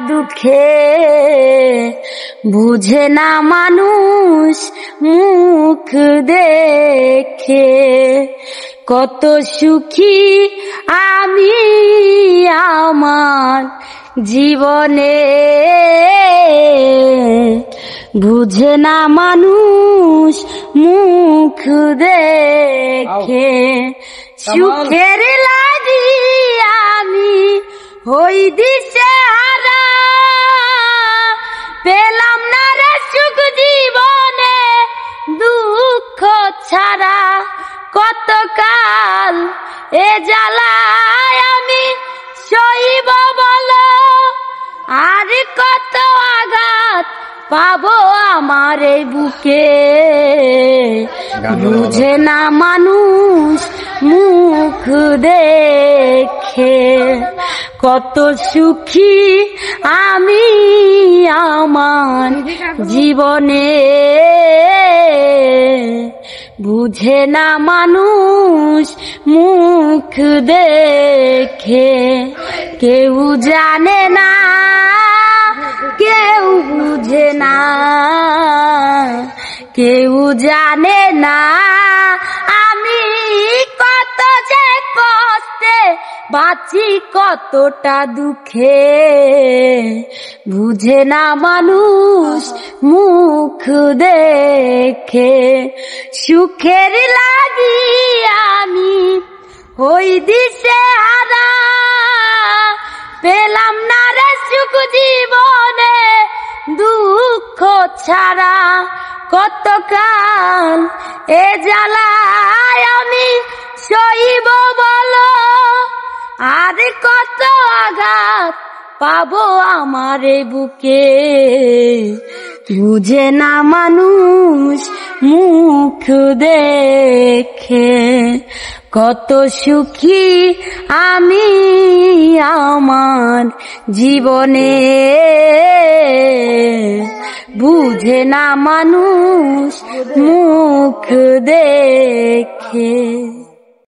দুঃখে বুঝে না মানুষ মুখ দেখে, কত সুখী আমি আমার জীবনে, বুঝে না মানুষ মুখ দেখে। সুখের লাগি আমি হই দিশেহারা, পেলাম না রে সুখ জীবনে দুঃখ ছাড়া। কতকাল এ জ্বালায় আমি সইব বলো, আর কত আঘাত পাবো আমার এই বুকে। বুঝে না মানুষ মুখ দেখে, কত সুখী আমি আমার জীবনে, বুঝে না মানুষ মুখ দেখে। কেউ জানে না, কেউ বুঝে না, কেউ জানে না আমি কত যে কষ্টে বাঁচি, কতটা দুঃখে। বুঝে না মানুষ মুখ দেখে। সুখের লাগি আমি হই দিশেহারা, পেলাম না রে সুখ জীবনে দুঃখ ছাড়া। কতকাল এ জ্বালায় আমি সইব বলো, আর কত আঘাত পাবো আমার এই বুকে। বুঝে না মানুষ মুখ দেখে, কত সুখী আমি আমার জীবনে, বুঝে না মানুষ মুখ দেখে।